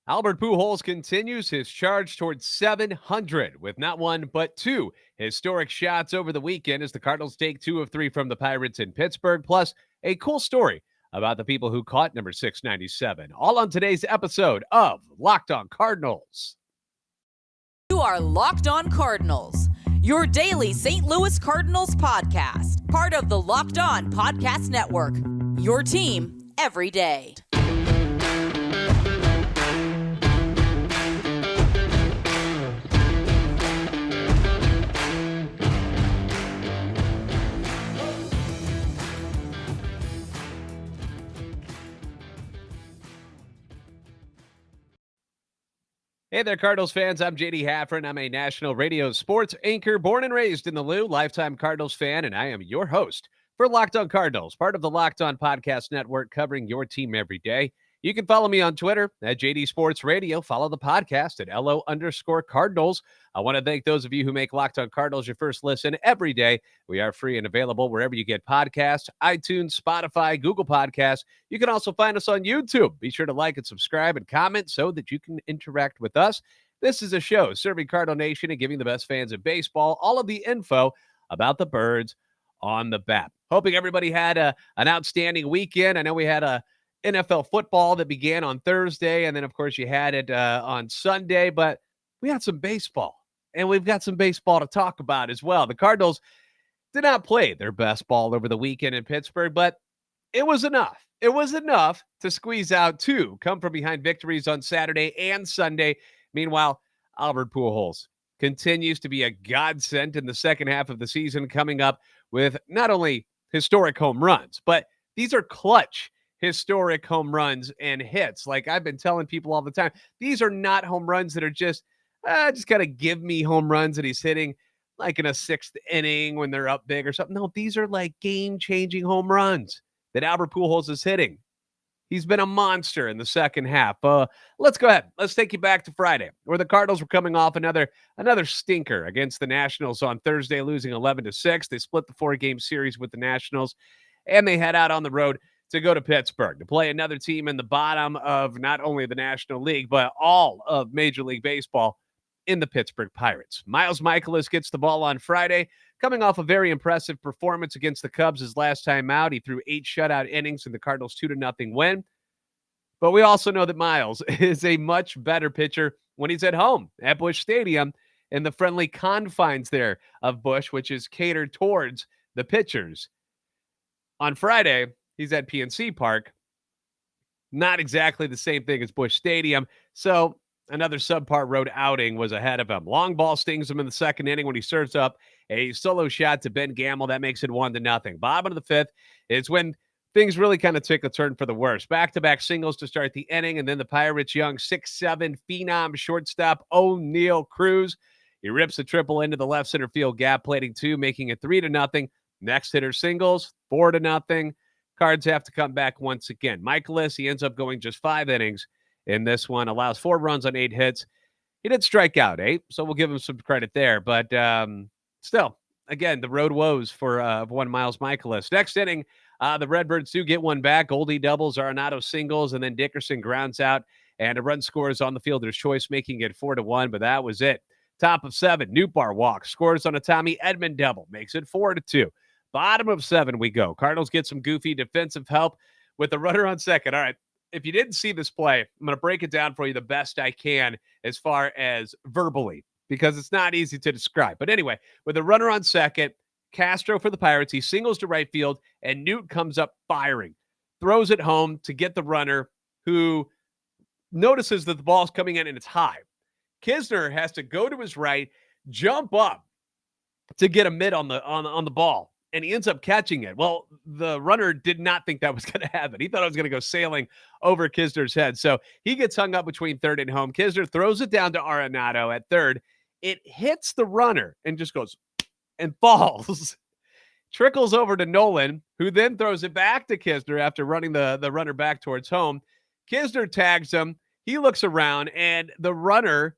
Albert Pujols continues his charge towards 700 with not one but two historic shots over the weekend as the Cardinals take 2 of 3 from the Pirates in Pittsburgh, plus a cool story about the people who caught number 697. All on today's episode of Locked On Cardinals. You are Locked On Cardinals, your daily St. Louis Cardinals podcast, part of the Locked On Podcast Network, your team every day. Hey there, Cardinals fans. I'm JD Haffron. I'm a national radio sports anchor, born and raised in the Lou, lifetime Cardinals fan, and I am your host for Locked On Cardinals, part of the Locked On Podcast Network, covering your team every day. You can follow me on Twitter at JD Sports Radio. Follow the podcast at LO_Cardinals. I want to thank those of you who make Locked On Cardinals your first listen every day. We are free and available wherever you get podcasts, iTunes, Spotify, Google Podcasts. You can also find us on YouTube. Be sure to like and subscribe and comment so that you can interact with us. This is a show serving Cardinal Nation and giving the best fans of baseball all of the info about the birds on the bat. Hoping everybody had an outstanding weekend. I know we had a NFL football that began on Thursday, and then, of course, you had it on Sunday, but we had some baseball, and we've got some baseball to talk about as well. The Cardinals did not play their best ball over the weekend in Pittsburgh, but it was enough. It was enough to squeeze out two come-from-behind victories on Saturday and Sunday. Meanwhile, Albert Pujols continues to be a godsend in the second half of the season, coming up with not only historic home runs, but these are clutch historic home runs and hits. Like I've been telling people all the time, these are not home runs that are just gotta give me home runs that he's hitting like in a sixth inning when they're up big or something. No, these are like game-changing home runs that Albert Pujols is hitting. He's been a monster in the second half. Let's go ahead. Let's take you back to Friday, where the Cardinals were coming off another stinker against the Nationals on Thursday, losing 11-6. They split the 4-game series with the Nationals, and they head out on the road to go to Pittsburgh to play another team in the bottom of not only the National League, but all of Major League Baseball in the Pittsburgh Pirates. Miles Mikolas gets the ball on Friday, coming off a very impressive performance against the Cubs his last time out. He threw 8 shutout innings in the Cardinals' 2-0 win. But we also know that Miles is a much better pitcher when he's at home at Busch Stadium in the friendly confines there of Busch, which is catered towards the pitchers. On Friday, he's at PNC Park. Not exactly the same thing as Busch Stadium. So another subpar road outing was ahead of him. Long ball stings him in the second inning when he serves up a solo shot to Ben Gamel. That makes it 1-0. Bottom of the fifth is when things really kind of took a turn for the worse. Back-to-back singles to start the inning, and then the Pirates' young 6'7" phenom shortstop O'Neal Cruz. He rips a triple into the left center field gap, plating 2, making it 3-0. Next hitter singles, 4-0. Cards have to come back once again. Mikolas, he ends up going just 5 innings in this one, allows 4 runs on 8 hits. He did strike out 8, so we'll give him some credit there. But still, again, the road woes for one Miles Mikolas. Next inning, the Redbirds do get one back. Goldie doubles, Arenado singles, and then Dickerson grounds out, and a run scores on the fielder's choice, making it 4-1, but that was it. Top of 7, Nootbaar walks, scores on a Tommy Edman double, makes it 4-2. Bottom of 7 we go. Cardinals get some goofy defensive help with the runner on second. All right, if you didn't see this play, I'm going to break it down for you the best I can as far as verbally, because it's not easy to describe. But anyway, with the runner on second, Castro for the Pirates, he singles to right field, and Newt comes up firing, throws it home to get the runner, who notices that the ball's coming in and it's high. Kisner has to go to his right, jump up to get a mid on the ball, and he ends up catching it. Well, the runner did not think that was going to happen. He thought it was going to go sailing over Kisner's head. So he gets hung up between third and home. Kisner throws it down to Arenado at third. It hits the runner and just goes and falls. Trickles over to Nolan, who then throws it back to Kisner after running the runner back towards home. Kisner tags him. He looks around, and the runner,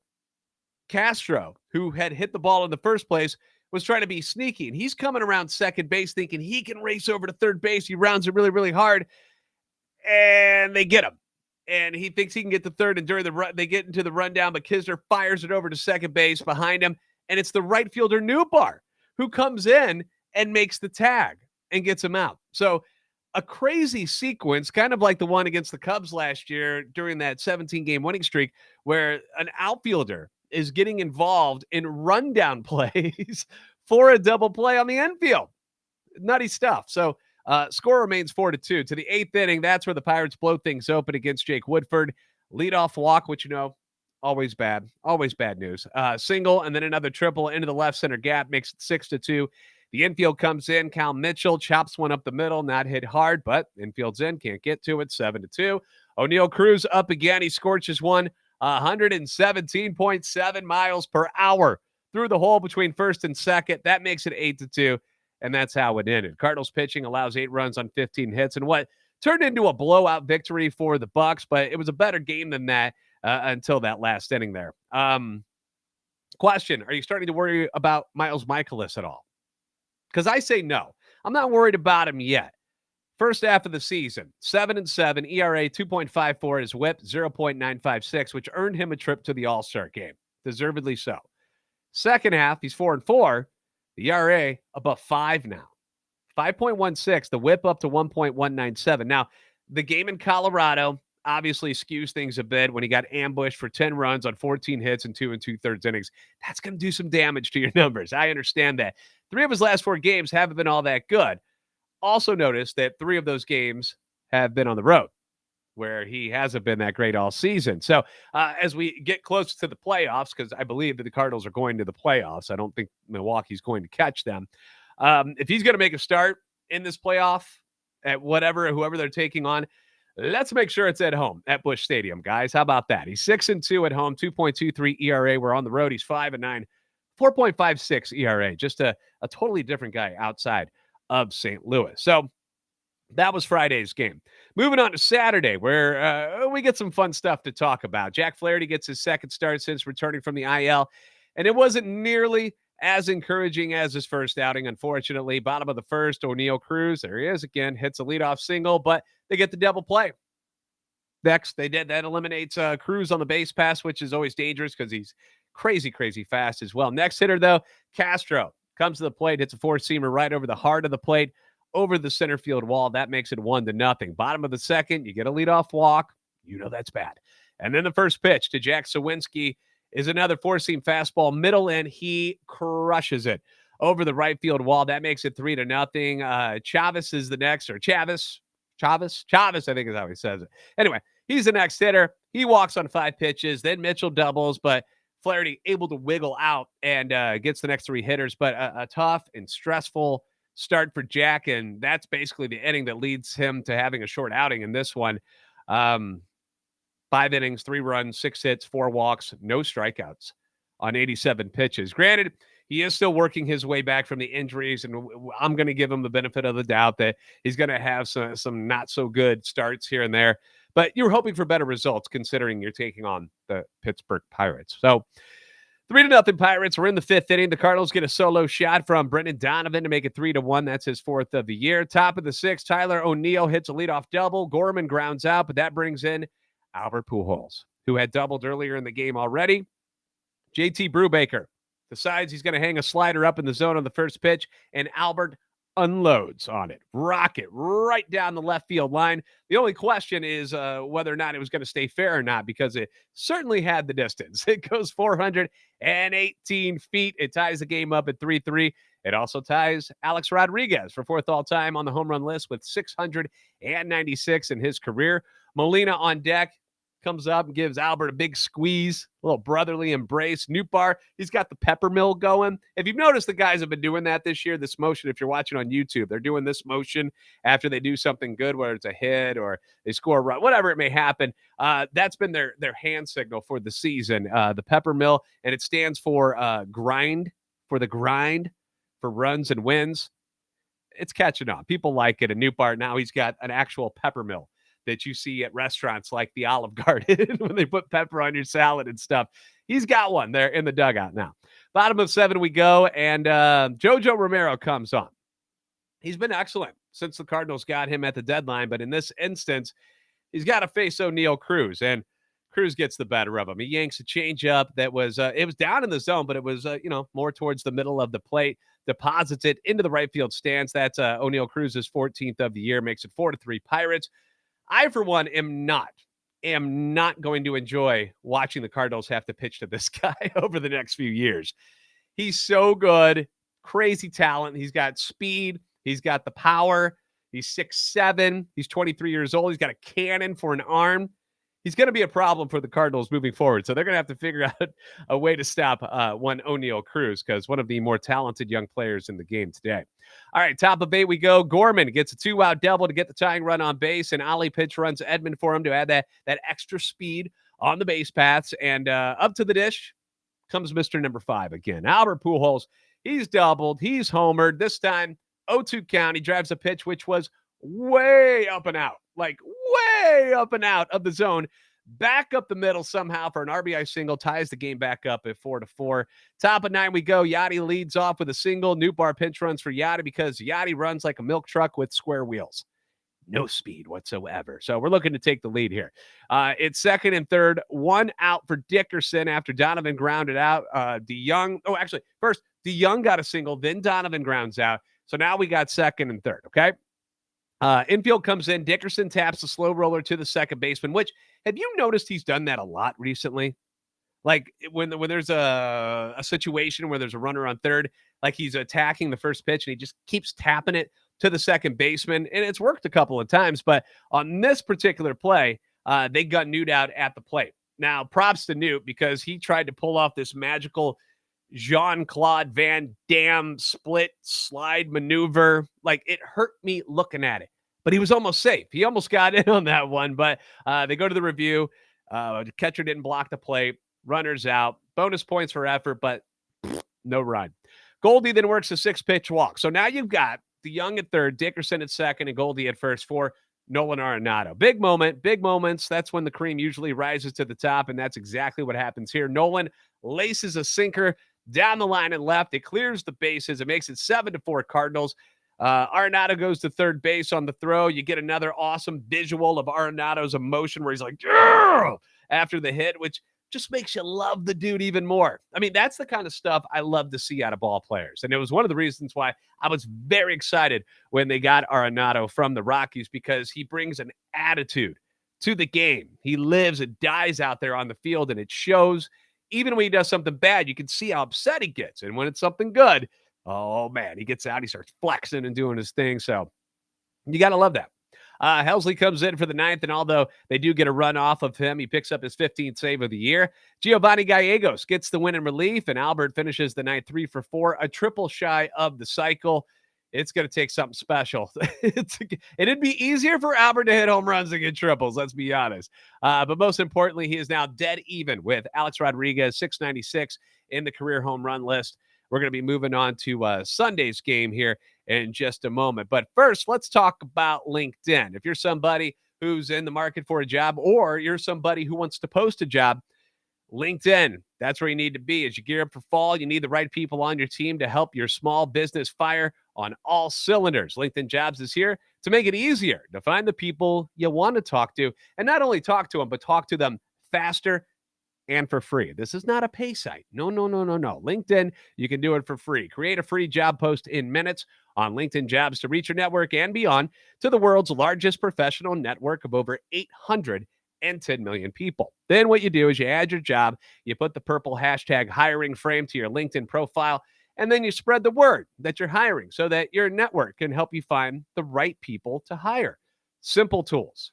Castro, who had hit the ball in the first place, was trying to be sneaky, and he's coming around second base thinking he can race over to third base. He rounds it really, really hard, and they get him. and he thinks he can get the third, and during the run, they get into the rundown, but Kisner fires it over to second base behind him, and it's the right fielder Newbar who comes in and makes the tag and gets him out. So a crazy sequence, kind of like the one against the Cubs last year during that 17-game winning streak, where an outfielder is getting involved in rundown plays for a double play on the infield. Nutty stuff. So score remains 4-2. To the eighth inning, that's where the Pirates blow things open against Jake Woodford. Leadoff walk, which, always bad news. Single and then another triple into the left center gap makes it 6-2. The infield comes in. Cal Mitchell chops one up the middle, not hit hard, but infield's in, can't get to it. 7-2. O'Neal Cruz up again. He scorches one, 117.7 miles per hour through the hole between first and second. That makes it 8-2. And that's how it ended. Cardinals pitching allows 8 runs on 15 hits and what turned into a blowout victory for the Bucs, but it was a better game than that until that last inning there. Question, are you starting to worry about Miles Mikolas at all? Because I say no. I'm not worried about him yet. First half of the season, 7-7, ERA 2.54, his whip 0.956, which earned him a trip to the All-Star game. Deservedly so. Second half, he's 4-4. The ERA above 5 now. 5.16, the whip up to 1.197. Now, the game in Colorado obviously skews things a bit when he got ambushed for 10 runs on 14 hits and 2 2/3 innings. That's going to do some damage to your numbers. I understand that. 3 of his last 4 games haven't been all that good. Also notice that 3 of those games have been on the road, where he hasn't been that great all season. So as we get close to the playoffs, because I believe that the Cardinals are going to the playoffs, I don't think Milwaukee's going to catch them. If he's going to make a start in this playoff at whoever they're taking on, let's make sure it's at home at Busch Stadium, guys. How about that? He's 6-2 at home, 2.23 ERA. We're on the road. He's 5-9, 4.56 ERA. Just a totally different guy outside of St. Louis. So that was Friday's game. Moving on to Saturday, where we get some fun stuff to talk about. Jack Flaherty gets his second start since returning from the IL, and it wasn't nearly as encouraging as his first outing, unfortunately. Bottom of the first, O'Neal Cruz, there he is again, hits a leadoff single, but they get the double play. Next, they did. That eliminates Cruz on the base pass, which is always dangerous because he's crazy, crazy fast as well. Next hitter, though, Castro comes to the plate, hits a four-seamer right over the heart of the plate, over the center field wall. That makes it 1-0. Bottom of the second, you get a leadoff walk. That's bad. And then the first pitch to Jack Sawinski is another four-seam fastball, middle in. He crushes it over the right field wall. That makes it 3-0. Chavez is the next, or Chavez, I think is how he says it. Anyway, he's the next hitter. He walks on 5 pitches. Then Mitchell doubles, but Flaherty able to wiggle out and gets the next 3 hitters. But a tough and stressful start for Jack, and that's basically the inning that leads him to having a short outing in this one. 5 innings, 3 runs, 6 hits, 4 walks, no strikeouts on 87 pitches. Granted, he is still working his way back from the injuries, and I'm going to give him the benefit of the doubt that he's going to have some not so good starts here and there. But you're hoping for better results considering you're taking on the Pittsburgh Pirates. So 3-0 Pirates. We're in the 5th inning. The Cardinals get a solo shot from Brendan Donovan to make it 3-1. That's his 4th of the year. Top of the 6th, Tyler O'Neill hits a leadoff double. Gorman grounds out, but that brings in Albert Pujols, who had doubled earlier in the game already. JT Brubaker decides he's going to hang a slider up in the zone on the first pitch, and Albert unloads on it. Rocket right down the left field line. The only question is whether or not it was going to stay fair or not, because it certainly had the distance. It goes 418 feet. It ties the game up at 3-3. It also ties Alex Rodriguez for 4th all-time on the home run list with 696 in his career. Molina on deck. Comes up and gives Albert a big squeeze, a little brotherly embrace. Nootbaar, he's got the pepper mill going. If you've noticed, the guys have been doing that this year, this motion, if you're watching on YouTube, they're doing this motion after they do something good, whether it's a hit or they score a run, whatever it may happen. That's been their hand signal for the season, the pepper mill, and it stands for grind, for runs and wins. It's catching on. People like it. And Nootbaar, now he's got an actual pepper mill that you see at restaurants like the Olive Garden when they put pepper on your salad and stuff. He's got one there in the dugout now. Bottom of 7 we go, and Jojo Romero comes on. He's been excellent since the Cardinals got him at the deadline, but in this instance, he's got to face O'Neal Cruz, and Cruz gets the better of him. He yanks a changeup that was it was down in the zone, but it was more towards the middle of the plate. Deposits it into the right field stands. That's O'Neal Cruz's 14th of the year, makes it 4-3 Pirates. I, for one, am not going to enjoy watching the Cardinals have to pitch to this guy over the next few years. He's so good, crazy talent. He's got speed. He's got the power. He's 6'7". He's 23 years old. He's got a cannon for an arm. He's going to be a problem for the Cardinals moving forward. So they're going to have to figure out a way to stop one O'Neal Cruz, because one of the more talented young players in the game today. All right, top of 8 we go. Gorman gets a 2-out double to get the tying run on base, and Ali pitch runs Edman for him to add that extra speed on the base paths. And up to the dish comes Mr. Number 5 again. Albert Pujols, he's doubled. He's homered. This time, 0-2 count. He drives a pitch which was way up and out, like way up and out of the zone, back up the middle somehow for an RBI single, ties the game back up at 4-4. Top of 9 we go. Yachty leads off with a single. Nootbaar pinch runs for Yachty because Yachty runs like a milk truck with square wheels. No speed whatsoever. So we're looking to take the lead here. It's second and third. 1 out for Dickerson after Donovan grounded out. First DeYoung got a single, then Donovan grounds out. So now we got second and third, okay? Infield comes in. Dickerson taps the slow roller to the second baseman, which, have you noticed he's done that a lot recently? Like when there's a situation where there's a runner on third, like he's attacking the first pitch and he just keeps tapping it to the second baseman. And it's worked a couple of times, but on this particular play, they got Newt out at the plate. Now, props to Newt because he tried to pull off this magical Jean-Claude Van Damme split slide maneuver. Like, it hurt me looking at it, but he was almost safe. He almost got in on that one, but they go to the review. The catcher didn't block the play. Runners out. Bonus points for effort, but no run. Goldie then works a 6-pitch walk. So now you've got DeYoung at third, Dickerson at second, and Goldie at first for Nolan Arenado. Big moment, big moments. That's when the cream usually rises to the top, and that's exactly what happens here. Nolan laces a sinker down the line and left. It clears the bases. It makes it 7-4 Cardinals. Arenado goes to third base on the throw. You get another awesome visual of Arenado's emotion where he's like, "Girl!" after the hit, which just makes you love the dude even more. I mean, that's the kind of stuff I love to see out of ball players. And it was one of the reasons why I was very excited when they got Arenado from the Rockies, because he brings an attitude to the game. He lives and dies out there on the field, and it shows. Even when he does something bad, you can see how upset he gets. And when it's something good, oh, man, he gets out, he starts flexing and doing his thing. So you got to love that. Helsley comes in for the 9th, and although they do get a run off of him, he picks up his 15th save of the year. Giovanni Gallegos gets the win in relief, and Albert finishes the 9th 3 for 4, a triple shy of the cycle. It's going to take something special. It'd be easier for Albert to hit home runs than get triples, let's be honest. But most importantly, he is now dead even with Alex Rodriguez, 696 in the career home run list. We're going to be moving on to Sunday's game here in just a moment. But first, let's talk about LinkedIn. If you're somebody who's in the market for a job, or you're somebody who wants to post a job, LinkedIn, that's where you need to be. As you gear up for fall, you need the right people on your team to help your small business fire on all cylinders. LinkedIn Jobs is here to make it easier to find the people you want to talk to, and not only talk to them, but talk to them faster and for free. This is not a pay site. No. LinkedIn, you can do it for free. Create a free job post in minutes on LinkedIn Jobs to reach your network and beyond to the world's largest professional network of over 810 million people. Then what you do is you add your job, you put the purple hashtag hiring frame to your LinkedIn profile, and then you spread the word that you're hiring so that your network can help you find the right people to hire. Simple tools.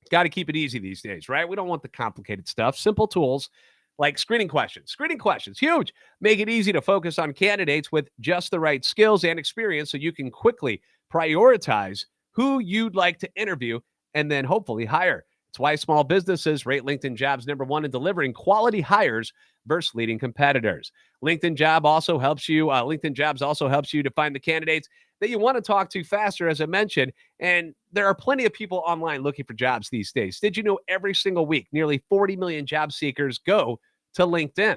Got to keep it easy these days, right? We don't want the complicated stuff. Simple tools like screening questions. Screening questions, huge. Make it easy to focus on candidates with just the right skills and experience so you can quickly prioritize who you'd like to interview and then hopefully hire. It's why small businesses rate LinkedIn Jobs #1 in delivering quality hires versus leading competitors. LinkedIn Jobs also helps you to find the candidates that you want to talk to faster, as I mentioned. And there are plenty of people online looking for jobs these days. Did you know every single week, nearly 40 million job seekers go to LinkedIn?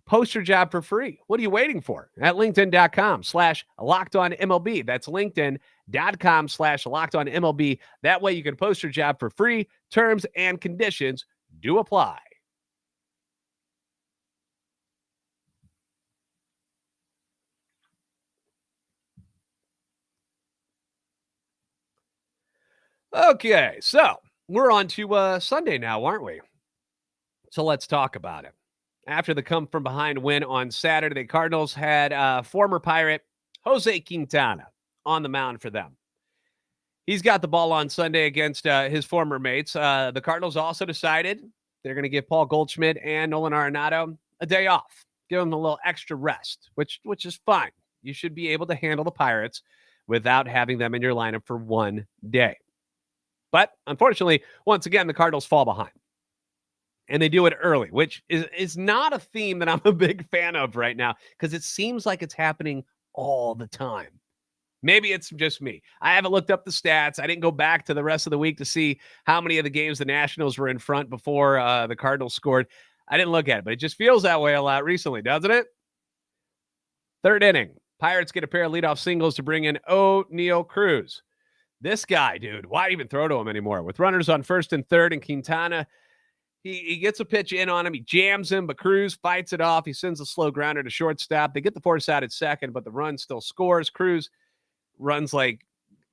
Post your job for free. What are you waiting for? At LinkedIn.com/LockedOnMLB. That's LinkedIn.com/LockedOnMLB. BlueChew.com/LockedOnMLB. That way you can post your job for free. Terms and conditions do apply. Okay, so we're on to Sunday now, aren't we? So let's talk about it. After the come-from-behind win on Saturday, the Cardinals had former Pirate Jose Quintana on the mound for them. He's got the ball on Sunday against his former mates. The Cardinals also decided they're going to give Paul Goldschmidt and Nolan Arenado a day off, give them a little extra rest, which is fine. You should be able to handle the Pirates without having them in your lineup for one day. But unfortunately, once again, the Cardinals fall behind. And they do it early, which is not a theme that I'm a big fan of right now because it seems like it's happening all the time. Maybe it's just me. I haven't looked up the stats. I didn't go back to the rest of the week to see how many of the games the Nationals were in front before the Cardinals scored. I didn't look at it, but it just feels that way a lot recently, doesn't it? Third inning. Pirates get a pair of leadoff singles to bring in O'Neal Cruz. This guy, dude, why even throw to him anymore? With runners on first and third and Quintana, he gets a pitch in on him. He jams him, but Cruz fights it off. He sends a slow grounder to shortstop. They get the force out at second, but the run still scores. Cruz runs like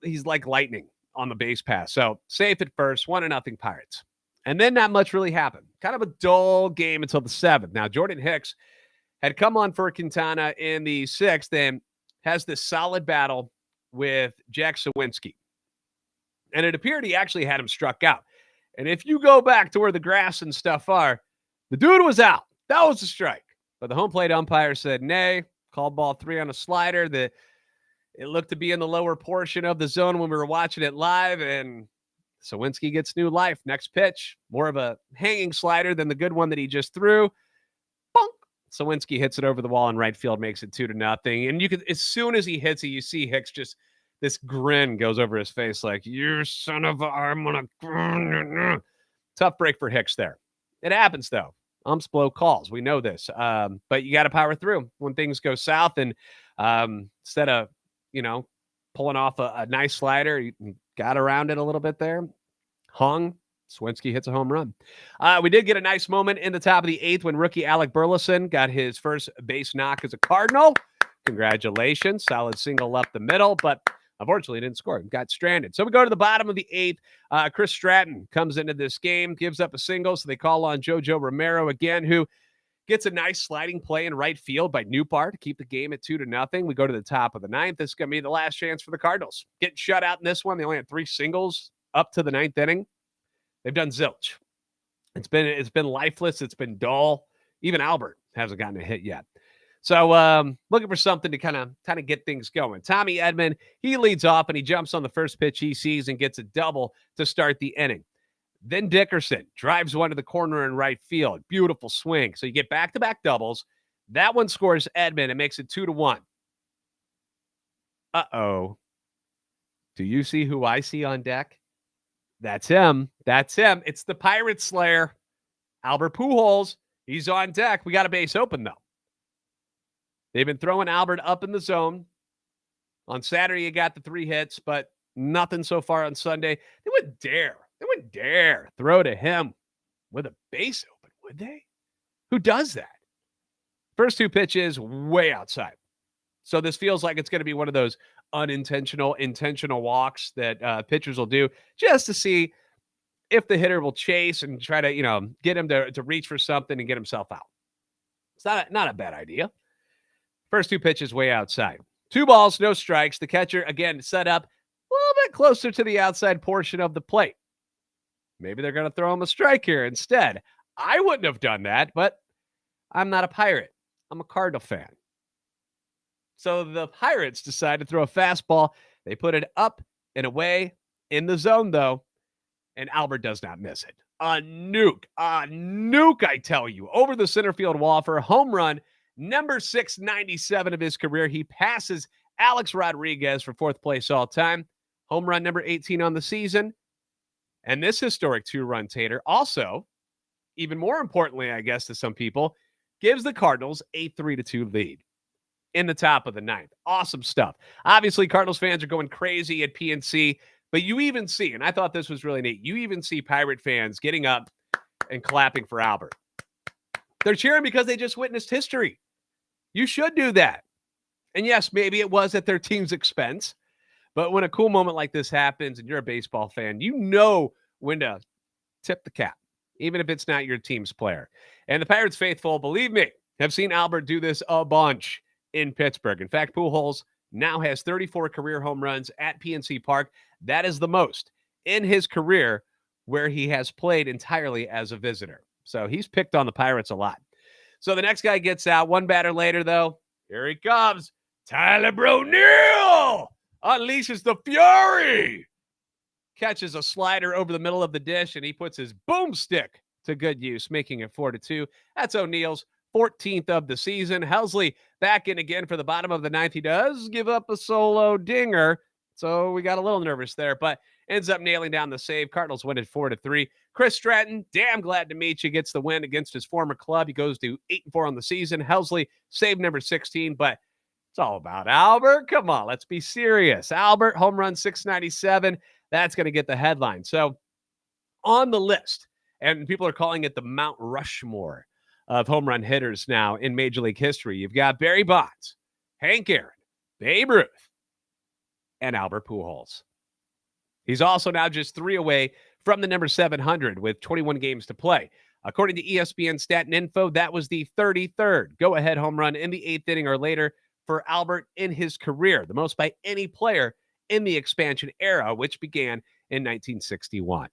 he's like lightning on the base pass. So safe at first, 1-0 Pirates. And then not much really happened. Kind of a dull game until the seventh. Now, Jordan Hicks had come on for Quintana in the sixth and has this solid battle with Jack Sawinski. And it appeared he actually had him struck out. And if you go back to where the grass and stuff are, the dude was out. That was a strike. But the home plate umpire said, nay, called ball 3 on a slider. It looked to be in the lower portion of the zone when we were watching it live. And Sawinski gets new life. Next pitch, more of a hanging slider than the good one that he just threw. Bonk. Sawinski hits it over the wall in right field, makes it 2-0. And you can, as soon as he hits it, you see Hicks just, this grin goes over his face like, you son of a, I'm gonna. Tough break for Hicks there. It happens, though. Umps blow calls. We know this. But you got to power through when things go south. And instead of, pulling off a nice slider, you got around it a little bit there. Hung. Sawinski hits a home run. We did get a nice moment in the top of the eighth when rookie Alec Burleson got his first base knock as a Cardinal. Congratulations. Solid single up the middle, but unfortunately didn't score. Got stranded. So we go to the bottom of the eighth. Chris Stratton comes into this game, gives up a single, so they call on JoJo Romero again, who gets a nice sliding play in right field by Newbar to keep the game at 2-0. We go to the top of the ninth. This is going to be the last chance for the Cardinals. Getting shut out in this one. They only had 3 singles up to the ninth inning. They've done zilch. It's been lifeless. It's been dull. Even Albert hasn't gotten a hit yet. So looking for something to kind of get things going. Tommy Edman, he leads off and he jumps on the first pitch he sees and gets a double to start the inning. Then Dickerson drives one to the corner in right field. Beautiful swing. So you get back-to-back doubles. That one scores Edman and makes it 2-1. Uh-oh. Do you see who I see on deck? That's him. That's him. It's the Pirate Slayer, Albert Pujols. He's on deck. We got a base open, though. They've been throwing Albert up in the zone. On Saturday, you got the 3 hits, but nothing so far on Sunday. They wouldn't dare throw to him with a base open, would they? Who does that? First 2 pitches, way outside. So this feels like it's going to be one of those intentional walks that pitchers will do just to see if the hitter will chase and try to, get him to reach for something and get himself out. It's not a bad idea. First 2 pitches way outside. 2 balls, no strikes. The catcher, again, set up a little bit closer to the outside portion of the plate. Maybe they're going to throw him a strike here instead. I wouldn't have done that, but I'm not a Pirate. I'm a Cardinal fan. So the Pirates decide to throw a fastball. They put it up and away in the zone, though, and Albert does not miss it. A nuke, I tell you, over the center field wall for a home run. Number 697 of his career. He passes Alex Rodriguez for 4th place all time. Home run number 18 on the season. And this historic 2-run tater also, even more importantly, I guess, to some people, gives the Cardinals a 3-2 lead. in the top of the ninth. Awesome stuff. Obviously, Cardinals fans are going crazy at PNC, but you even see, and I thought this was really neat, you even see Pirate fans getting up and clapping for Albert. They're cheering because they just witnessed history. You should do that. And yes, maybe it was at their team's expense, but when a cool moment like this happens and you're a baseball fan, you know when to tip the cap, even if it's not your team's player. And the Pirates faithful, believe me, have seen Albert do this a bunch in Pittsburgh. In fact, Pujols now has 34 career home runs at PNC Park. That is the most in his career where he has played entirely as a visitor. So he's picked on the Pirates a lot. So the next guy gets out. One batter later, though, here he comes. Tyler O'Neill unleashes the fury. Catches a slider over the middle of the dish, and he puts his boomstick to good use, making it 4-2. That's O'Neill's 14th of the season. Helsley back in again for the bottom of the ninth. He does give up a solo dinger, so we got a little nervous there, but ends up nailing down the save. Cardinals win at 4-3. Chris Stratton, damn glad to meet you, gets the win against his former club. He goes to 8-4 on the season. Helsley, save number 16, but it's all about Albert. Come on, let's be serious. Albert, home run 697. That's going to get the headline. So on the list, and people are calling it the Mount Rushmore of home run hitters now in Major League history. You've got Barry Bonds, Hank Aaron, Babe Ruth, and Albert Pujols. He's also now just 3 away from the number 700 with 21 games to play. According to ESPN Stat and Info, that was the 33rd go-ahead home run in the 8th inning or later for Albert in his career, the most by any player in the expansion era, which began in 1961.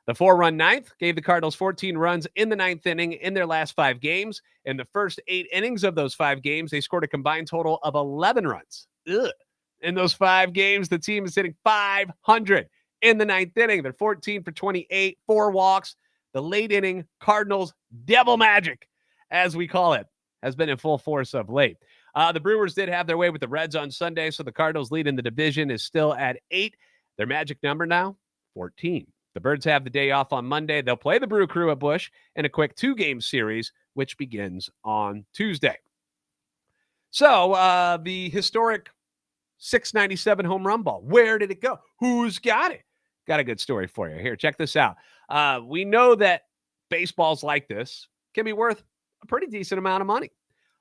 The 4-run ninth gave the Cardinals 14 runs in the 9th inning in their last 5 games. In the first 8 innings of those 5 games, they scored a combined total of 11 runs. In those 5 games, the team is hitting .500 in the 9th inning. They're 14 for 28, 4 walks. The late inning Cardinals devil magic, as we call it, has been in full force of late. The Brewers did have their way with the Reds on Sunday, so the Cardinals' lead in the division is still at 8. Their magic number now, 14. The Birds have the day off on Monday. They'll play the Brew Crew at Busch in a quick 2-game series, which begins on Tuesday. So the historic 697 home run ball, where did it go? Who's got it? Got a good story for you. Here, check this out. We know that baseballs like this can be worth a pretty decent amount of money.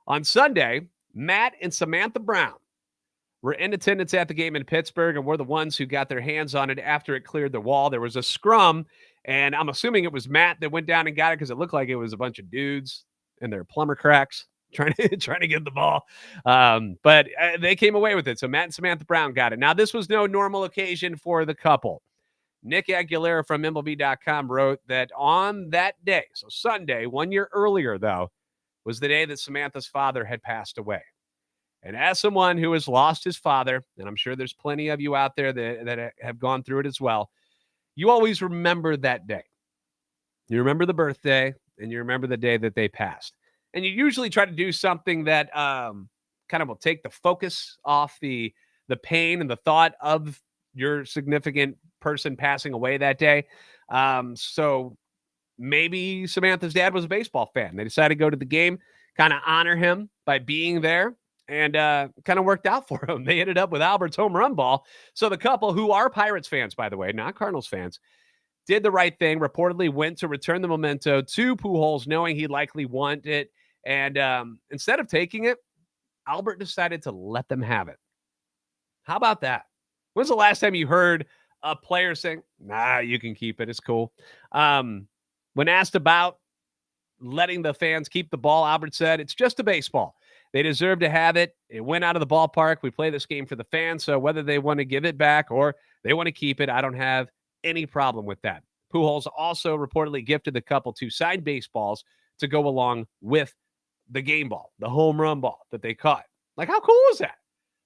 On Sunday, Matt and Samantha Brown were in attendance at the game in Pittsburgh and were the ones who got their hands on it after it cleared the wall. There was a scrum, and I'm assuming it was Matt that went down and got it because it looked like it was a bunch of dudes in their plumber cracks trying to get the ball. But they came away with it. So Matt and Samantha Brown got it. Now, this was no normal occasion for the couple. Nick Aguilera from MLB.com wrote that on that day, so Sunday, 1 year earlier, though, was the day that Samantha's father had passed away. And as someone who has lost his father, and I'm sure there's plenty of you out there that have gone through it as well, you always remember that day. You remember the birthday, and you remember the day that they passed. And you usually try to do something that kind of will take the focus off the pain and the thought of your significant person passing away that day. So maybe Samantha's dad was a baseball fan. They decided to go to the game, kind of honor him by being there, and kind of worked out for him. They ended up with Albert's home run ball. So the couple, who are Pirates fans, by the way, not Cardinals fans, did the right thing, reportedly went to return the memento to Pujols, knowing he'd likely want it. And instead of taking it, Albert decided to let them have it. How about that? When's the last time you heard a player saying, nah, you can keep it, it's cool? When asked about letting the fans keep the ball, Albert said, it's just a baseball. They deserve to have it. It went out of the ballpark. We play this game for the fans, so whether they want to give it back or they want to keep it, I don't have any problem with that. Pujols also reportedly gifted the couple 2 signed baseballs to go along with the game ball, the home run ball that they caught. Like, how cool is that?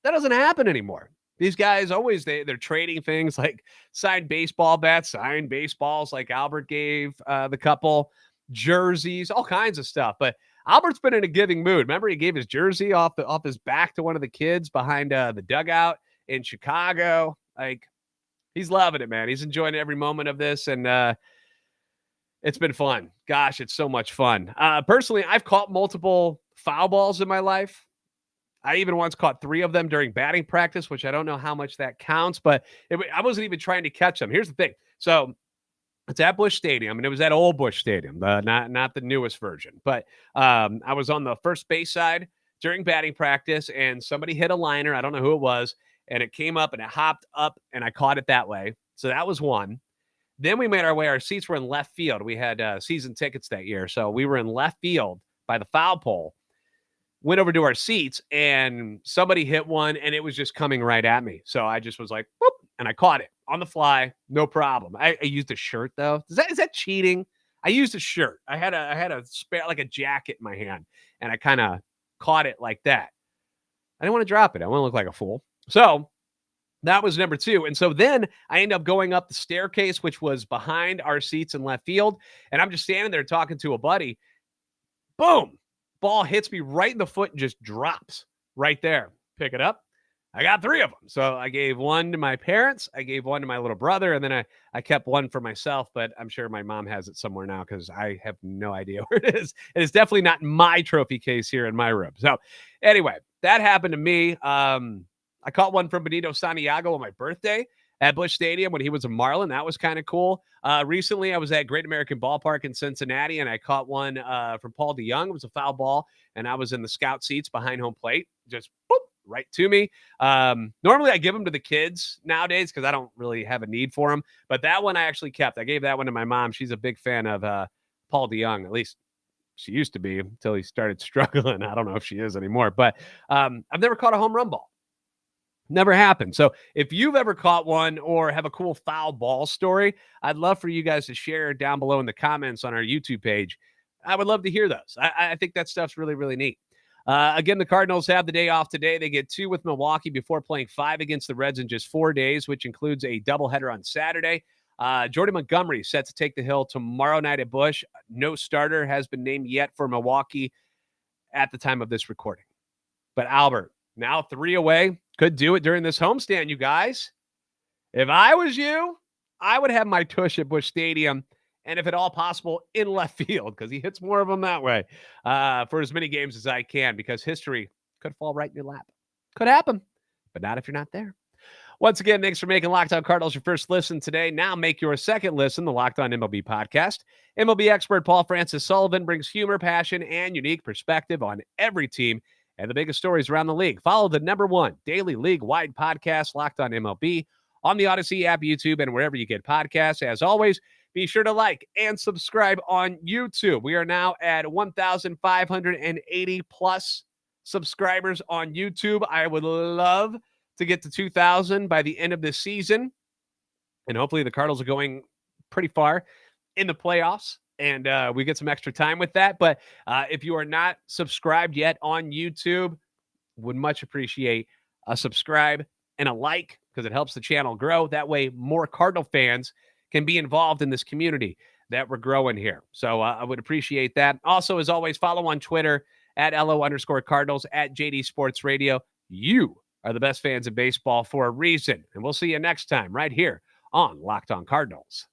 That doesn't happen anymore. These guys always, they're trading things like signed baseball bats, signed baseballs like Albert gave the couple, jerseys, all kinds of stuff. But Albert's been in a giving mood. Remember, he gave his jersey off his back to one of the kids behind the dugout in Chicago. Like, he's loving it, man. He's enjoying every moment of this, and it's been fun. Gosh, it's so much fun. Personally, I've caught multiple foul balls in my life. I even once caught 3 of them during batting practice, which I don't know how much that counts, but I wasn't even trying to catch them. Here's the thing. So it's at Busch Stadium, and it was at old Busch Stadium, not the newest version. But I was on the first base side during batting practice, and somebody hit a liner. I don't know who it was, and it came up and it hopped up, and I caught it that way. So that was one. Then we made our way. Our seats were in left field. We had season tickets that year, so we were in left field by the foul pole. Went over to our seats, and somebody hit one, and it was just coming right at me. So I just was like, whoop, and I caught it on the fly, no problem. I used a shirt though. Is that cheating? I used a shirt. I had a spare, like a jacket in my hand, and I kind of caught it like that. I didn't want to drop it. I want to look like a fool. So that was number 2. And so then I ended up going up the staircase, which was behind our seats in left field, and I'm just standing there talking to a buddy. Boom! Ball hits me right in the foot and just drops right there. Pick it up. I got 3 of them. So I gave one to my parents. I gave one to my little brother. And then I kept one for myself, but I'm sure my mom has it somewhere now because I have no idea where it is. It is definitely not my trophy case here in my room. So anyway, that happened to me. I caught one from Benito Santiago on my birthday at Busch Stadium when he was a Marlin. That was kind of cool. Recently, I was at Great American Ballpark in Cincinnati, and I caught one from Paul DeYoung. It was a foul ball, and I was in the scout seats behind home plate. Just boop, right to me. Normally, I give them to the kids nowadays because I don't really have a need for them. But that one I actually kept. I gave that one to my mom. She's a big fan of Paul DeYoung, at least she used to be until he started struggling. I don't know if she is anymore. But I've never caught a home run ball. Never happened. So if you've ever caught one or have a cool foul ball story, I'd love for you guys to share down below in the comments on our YouTube page. I would love to hear those. I think that stuff's really, really neat. Again, the Cardinals have the day off today. They get 2 with Milwaukee before playing 5 against the Reds in just 4 days, which includes a doubleheader on Saturday. Jordan Montgomery set to take the hill tomorrow night at Busch. No starter has been named yet for Milwaukee at the time of this recording. But Albert, now 3 away. Could do it during this homestand, you guys. If I was you, I would have my tush at Busch Stadium, and if at all possible, in left field, because he hits more of them that way, for as many games as I can, because history could fall right in your lap. Could happen, but not if you're not there. Once again, thanks for making Locked On Cardinals your first listen today. Now make your second listen, the Locked On MLB podcast. MLB expert Paul Francis Sullivan brings humor, passion, and unique perspective on every team and the biggest stories around the league. Follow the #1 daily league-wide podcast, Locked On MLB, on the Odyssey app, YouTube, and wherever you get podcasts. As always, be sure to like and subscribe on YouTube. We are now at 1,580 plus subscribers on YouTube. I would love to get to 2,000 by the end of this season. And hopefully the Cardinals are going pretty far in the playoffs, and we get some extra time with that. But if you are not subscribed yet on YouTube, would much appreciate a subscribe and a like, because it helps the channel grow. That way more Cardinal fans can be involved in this community that we're growing here. So I would appreciate that. Also, as always, follow on Twitter at @LO_Cardinals, at JD Sports Radio. You are the best fans of baseball for a reason. And we'll see you next time right here on Locked On Cardinals.